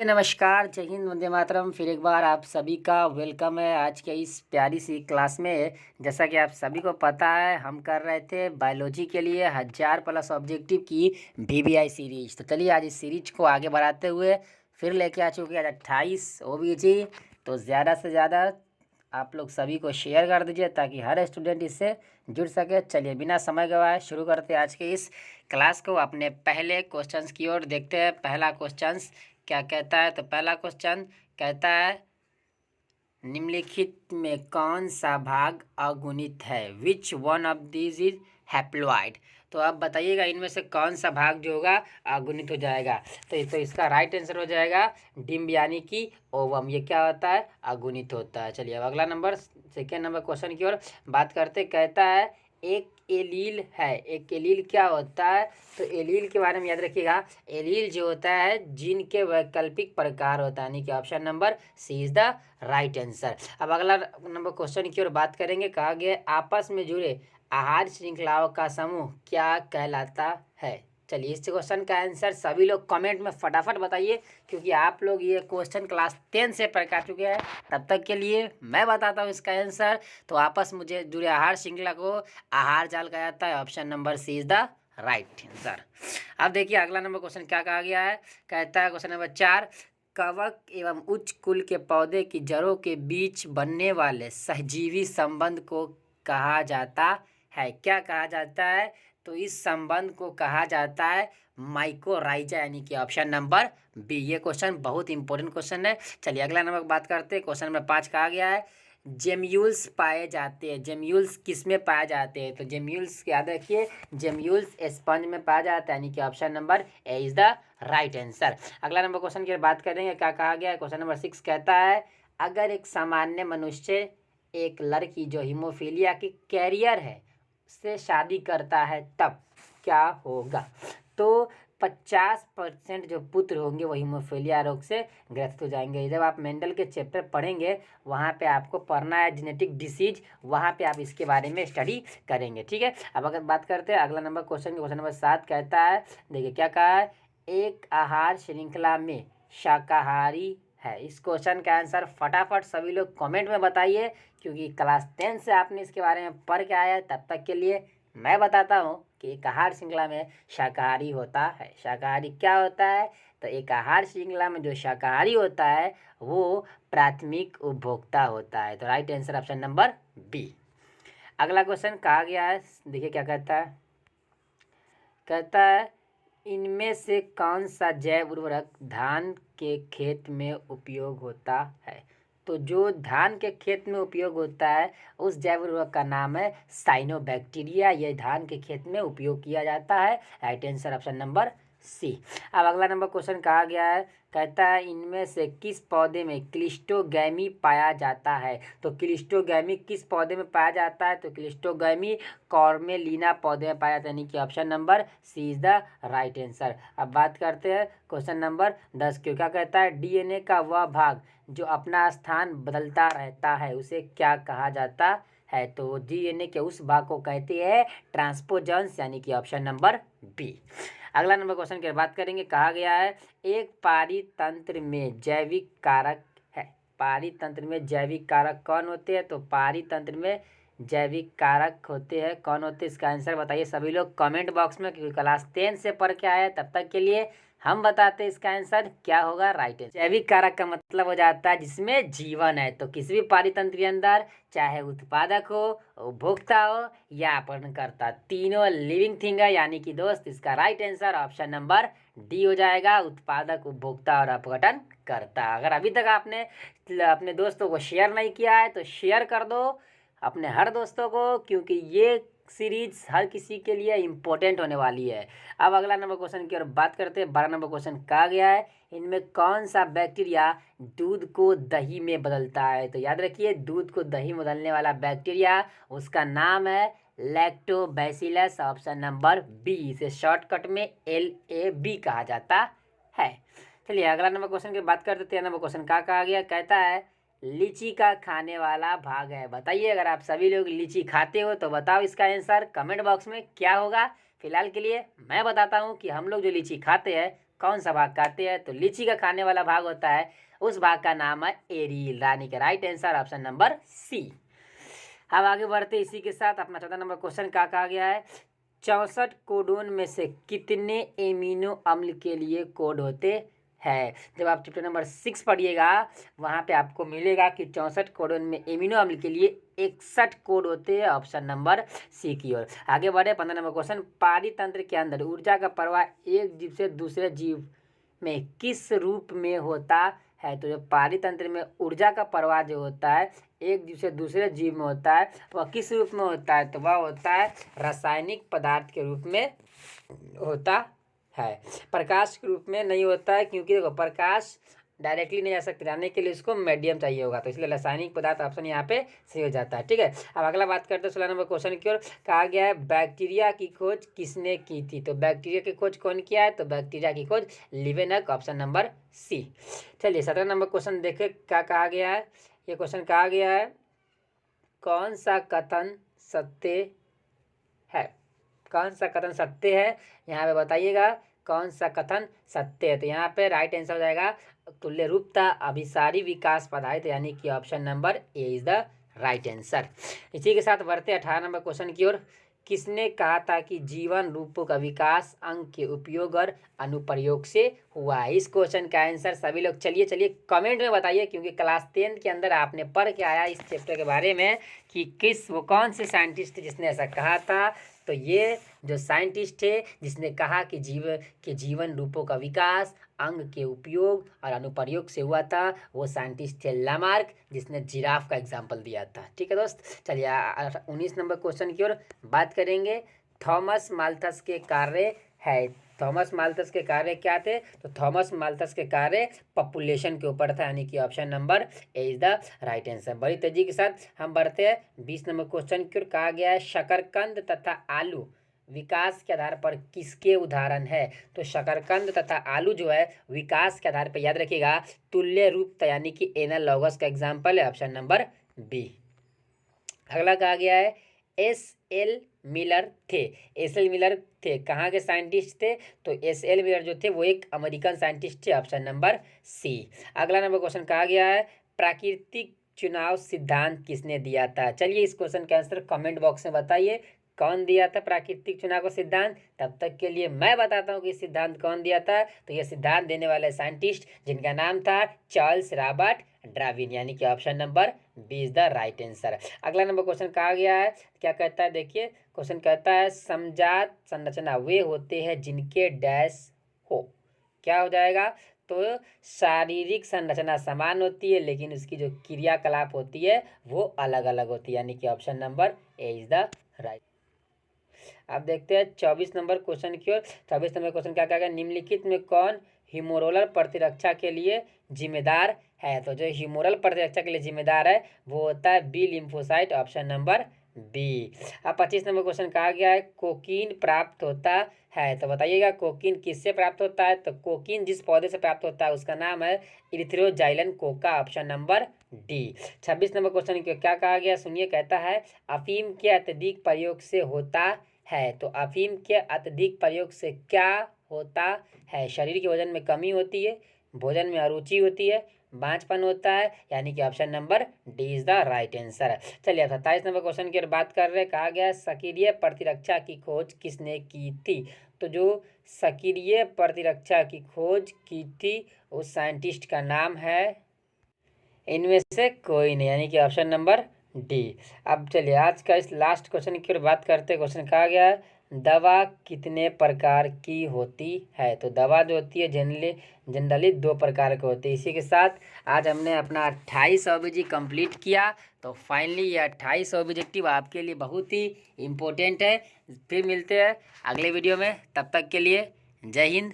नमस्कार, जय हिंद, वंदे मातरम। फिर एक बार आप सभी का वेलकम है आज के इस प्यारी सी क्लास में। जैसा कि आप सभी को पता है, हम कर रहे थे बायोलॉजी के लिए 1000+ ऑब्जेक्टिव की VBI सीरीज। तो चलिए आज इस सीरीज को आगे बढ़ाते हुए फिर लेके आ चुके हैं आज 28 OBG। तो ज़्यादा से ज़्यादा आप लोग सभी को शेयर कर दीजिए ताकि हर स्टूडेंट इससे जुड़ सके। चलिए बिना समय गवाए शुरू करते हैं आज के इस क्लास को। अपने पहले क्वेश्चंस की ओर देखते हैं। पहला क्वेश्चंस क्या कहता है? तो पहला क्वेश्चन कहता है, निम्नलिखित में कौन सा भाग अगुणित है? Which one of this is haploid? तो अब बताइएगा इनमें से कौन सा भाग जो होगा अगुणित हो जाएगा। तो इसका राइट आंसर हो जाएगा डिम्ब यानी कि ओवम। ये क्या होता है? अगुणित होता है। चलिए अब अगला नंबर, सेकेंड नंबर क्वेश्चन की ओर बात करते। कहता है एक एलील है। एक एलील क्या होता है? तो एलील के बारे में याद रखिएगा। एलील जो होता है जीन के वैकल्पिक प्रकार होता है, यानी कि option number C is the right answer. अब अगला नंबर क्वेश्चन की ओर बात करेंगे। कहा गया आपस में जुड़े आहार श्रृंखलाओं का समूह क्या कहलाता है? चलिए इस क्वेश्चन का आंसर सभी लोग कमेंट में फटाफट बताइए, क्योंकि आप लोग ये क्वेश्चन क्लास 10 से पढ़ कर चुके हैं। तब तक के लिए मैं बताता हूँ इसका आंसर। तो आपस में जुड़े आहार श्रृंखला को आहार जाल कहा जाता है। Option number C is the right answer. अब देखिए अगला नंबर क्वेश्चन क्या कहा गया है। कहता है क्वेश्चन नंबर 4, कवक एवं उच्च कुल के पौधे की जड़ों के बीच बनने वाले सहजीवी संबंध को कहा जाता है? क्या कहा जाता है? तो इस संबंध को कहा जाता है माइकोराइजा, यानी कि ऑप्शन नंबर बी। ये क्वेश्चन बहुत इंपॉर्टेंट क्वेश्चन है। चलिए अगला नंबर बात करते हैं। क्वेश्चन नंबर 5 कहा गया है, जेम्यूल्स पाए जाते हैं। जेम्यूल्स किस में पाए जाते हैं? तो जेम्यूल्स याद रखिए, जेम्यूल्स स्पंज में पाया जाता है, यानी कि option number A is the right answer. अगला नंबर क्वेश्चन की बात करेंगे। क्या कहा गया है? क्वेश्चन नंबर 6 कहता है, अगर एक सामान्य मनुष्य एक लड़की जो हीमोफीलिया की कैरियर है से शादी करता है तब क्या होगा? तो 50% जो पुत्र होंगे वो हीमोफीलिया रोग से ग्रस्त हो जाएंगे। जब आप मेंडल के चैप्टर पढ़ेंगे वहाँ पे आपको पढ़ना है जेनेटिक डिसीज, वहाँ पे आप इसके बारे में स्टडी करेंगे। ठीक है। अब अगर बात करते हैं अगला नंबर क्वेश्चन, क्वेश्चन नंबर 7 कहता है, देखिए क्या कहा है, एक आहार श्रृंखला में शाकाहारी है। इस क्वेश्चन का आंसर फटाफट सभी लोग कमेंट में बताइए, क्योंकि क्लास 10 से आपने इसके बारे में पढ़ के आया है। तब तक के लिए मैं बताता हूँ कि एक आहार श्रृंखला में शाकाहारी होता है। शाकाहारी क्या होता है? तो एक आहार श्रृंखला में जो शाकाहारी होता है वो प्राथमिक उपभोक्ता होता है। तो right answer option number B. अगला क्वेश्चन कहा गया है, देखिए क्या कहता है। कहता है, इनमें से कौन सा जैव उर्वरक धान के खेत में उपयोग होता है? तो जो धान के खेत में उपयोग होता है उस जैव उर्वरक का नाम है साइनोबैक्टीरिया। यह धान के खेत में उपयोग किया जाता है। Right answer option number C. अब अगला नंबर क्वेश्चन कहा गया है। कहता है, इनमें से किस पौधे में क्लिस्टोगैमी पाया जाता है? तो क्लिस्टोगैमी किस पौधे में पाया जाता है? तो क्लिस्टोगैमी कॉर्मेलिना पौधे में पाया जाता है, यानी कि option number C is the right answer. अब बात करते हैं क्वेश्चन नंबर 10 क्यों। क्या कहता है, डीएनए का वह भाग जो अपना स्थान बदलता रहता है उसे क्या कहा जाता है? तो डीएनए के उस भाग को कहते हैं ट्रांसपोजन्स, यानी कि ऑप्शन नंबर बी। अगला नंबर क्वेश्चन की बात करेंगे। कहा गया है, एक पारितंत्र में जैविक कारक है। पारितंत्र में जैविक कारक कौन होते हैं? तो पारितंत्र में जैविक कारक होते हैं कौन होते हैं? इसका आंसर बताइए सभी लोग कमेंट बॉक्स में, क्योंकि क्लास 10 से पढ़ के आए। तब तक के लिए हम बताते हैं इसका आंसर क्या होगा। राइट आंसर जैविक कारक का मतलब हो जाता है जिसमें जीवन है। तो किसी भी पारितंत्र के अंदर चाहे उत्पादक हो, उपभोक्ता हो या अपघटनकर्ता, तीनों लिविंग थिंग है, यानी कि दोस्त इसका right answer option number D हो जाएगा, उत्पादक, उपभोक्ता और अपघटन करता। अगर अभी तक आपने अपने दोस्तों को शेयर नहीं किया है तो शेयर कर दो अपने हर दोस्तों को, क्योंकि ये सीरीज हर किसी के लिए इम्पोर्टेंट होने वाली है। अब अगला नंबर क्वेश्चन की ओर बात करते हैं। 12 नंबर क्वेश्चन कहा गया है, इनमें कौन सा बैक्टीरिया दूध को दही में बदलता है? तो याद रखिए, दूध को दही में बदलने वाला बैक्टीरिया उसका नाम है लैक्टोबैसिलस, ऑप्शन नंबर बी। इसे शॉर्टकट में LAB कहा जाता है। चलिए अगला नंबर क्वेश्चन की बात करते हैं। 13 नंबर क्वेश्चन क्या कहा गया। कहता है, लीची का खाने वाला भाग है। बताइए अगर आप सभी लोग लीची खाते हो तो बताओ इसका आंसर कमेंट बॉक्स में क्या होगा। फिलहाल के लिए मैं बताता हूँ कि हम लोग जो लीची खाते हैं कौन सा भाग कहते हैं? तो लीची का खाने वाला भाग होता है, उस भाग का नाम है एरील। यानी कि right answer option number C. अब आगे बढ़ते इसी के साथ अपना 14 नंबर क्वेश्चन क्या कहा गया है? 64 कोडोन में से कितने एमिनो अम्ल के लिए कोड होते हैं? जब आप चैप्टर नंबर 6 पढ़िएगा वहाँ पे आपको मिलेगा कि 64 कोडोन में एमिनो अम्ल के लिए 61 कोड होते हैं, ऑप्शन नंबर सी की ओर। आगे बढ़े 15 नंबर क्वेश्चन, पारितंत्र के अंदर ऊर्जा का प्रवाह एक जीव से दूसरे जीव में किस रूप में होता है? तो जो पारितंत्र में ऊर्जा का प्रवाह जो होता है एक जीव से दूसरे जीव में होता है, वह किस रूप में होता है? तो वह होता है रासायनिक पदार्थ के रूप में होता है, प्रकाश के रूप में नहीं होता है, क्योंकि देखो प्रकाश डायरेक्टली नहीं जा सकते, जाने के लिए उसको मीडियम चाहिए होगा, तो इसलिए रासायनिक पदार्थ ऑप्शन यहाँ पे सही हो जाता है। ठीक है, अब अगला बात करते हैं 16 नंबर क्वेश्चन की ओर। कहा गया है बैक्टीरिया की खोज किसने की थी? तो बैक्टीरिया की खोज कौन किया है? तो बैक्टीरिया की खोज लिवेनक, ऑप्शन नंबर सी। चलिए 17 नंबर क्वेश्चन देखे क्या कहा गया है। ये क्वेश्चन कहा गया है कौन सा कथन सत्य है? कौन सा कथन सत्य है यहाँ पे बताइएगा, कौन सा कथन सत्य है? तो यहाँ पे राइट आंसर हो जाएगा तुल्य रूपता अभिसारी विकास पदार्थ, यानी कि option number A is the right answer. इसी के साथ बढ़ते 18 नंबर क्वेश्चन की ओर। किसने कहा था कि जीवन रूपों का विकास अंग के उपयोग और अनुप्रयोग से हुआ है? इस क्वेश्चन का आंसर सभी लोग चलिए कमेंट में बताइए, क्योंकि क्लास 10 के अंदर आपने पढ़ के आया इस चैप्टर के बारे में कि वो कौन से साइंटिस्ट जिसने ऐसा कहा था। तो ये जो साइंटिस्ट है जिसने कहा कि जीवन रूपों का विकास अंग के उपयोग और अनुप्रयोग से हुआ था, वो साइंटिस्ट थे लामार्क, जिसने जिराफ का एग्जाम्पल दिया था। ठीक है दोस्त, चलिए 19 नंबर क्वेश्चन की ओर बात करेंगे। थॉमस माल्थस के कार्य है। थॉमस माल्थस के कार्य क्या थे? तो थॉमस माल्थस के कार्य पॉपुलेशन के ऊपर था, यानी कि option number A is the right answer. बड़ी तेजी के साथ हम बढ़ते हैं 20 नंबर क्वेश्चन की ओर। कहा गया है शकरकंद तथा आलू विकास के आधार पर किसके उदाहरण है? तो शकरकंद तथा आलू जो है विकास के आधार पर, याद रखिएगा, तुल्य रूप यानी कि एनालॉगस का एग्जाम्पल है, ऑप्शन नंबर बी। अगला कहा गया है एस.एल. मिलर थे। एस.एल. मिलर थे कहाँ के साइंटिस्ट थे? तो एस.एल. मिलर जो थे वो एक अमेरिकन साइंटिस्ट थे, ऑप्शन नंबर सी। अगला नंबर क्वेश्चन कहा गया है प्राकृतिक चुनाव सिद्धांत किसने दिया था? चलिए इस क्वेश्चन का आंसर कमेंट बॉक्स में बताइए, कौन दिया था प्राकृतिक चुनाव का सिद्धांत? तब तक के लिए मैं बताता हूँ कि सिद्धांत कौन दिया था। तो यह सिद्धांत देने वाले साइंटिस्ट जिनका नाम था चार्ल्स रॉबर्ट डार्विन, यानी कि option number B is the right answer. अगला नंबर क्वेश्चन कहा गया है, क्या कहता है? देखिए क्वेश्चन कहता है समजात संरचना वे होते हैं जिनके डैश हो। क्या हो जाएगा? तो शारीरिक संरचना समान होती है, लेकिन उसकी जो क्रियाकलाप होती है वो अलग अलग होती है, यानी कि option number A is the right. अब देखते हैं 24 नंबर क्वेश्चन की ओर। 24 नंबर क्वेश्चन क्या कहेगा? निम्नलिखित में कौन ह्यूमोरल प्रतिरक्षा के लिए जिम्मेदार है? तो जो ह्यूमोरल प्रतिरक्षा के लिए जिम्मेदार है वो होता है B lymphocyte, option number B. अब 25 नंबर क्वेश्चन कहा गया है कोकीन प्राप्त होता है। तो बताइएगा कोकीन किससे प्राप्त होता है? तो कोकीन जिस पौधे से प्राप्त होता है उसका नाम है erythroxylon coca, option number D. 26 number question क्या कहा गया? सुनिए, कहता है अफीम के अत्यधिक प्रयोग से होता है। तो अफीम के अत्यधिक प्रयोग से क्या होता है? शरीर के वजन में कमी होती है, भोजन में अरुचि होती है, बांझपन होता है, यानी कि option number D is the right answer. चलिए 27 नंबर क्वेश्चन की बात कर रहे हैं। कहा गया सक्रिय प्रतिरक्षा की खोज किसने की थी? तो जो सक्रिय प्रतिरक्षा की खोज की थी उस साइंटिस्ट का नाम है इनमें से कोई नहीं, यानी कि ऑप्शन नंबर डी। अब चलिए आज का इस लास्ट क्वेश्चन की बात करते हैं। क्वेश्चन कहा गया है दवा कितने प्रकार की होती है? तो दवा जो होती है जनरली 2 प्रकार की होती है। इसी के साथ आज हमने अपना 28 ऑब्जेक्टिव कंप्लीट किया। तो फाइनली ये 28 ऑब्जेक्टिव आपके लिए बहुत ही इम्पोर्टेंट है। फिर मिलते हैं अगले वीडियो में, तब तक के लिए जय हिंद।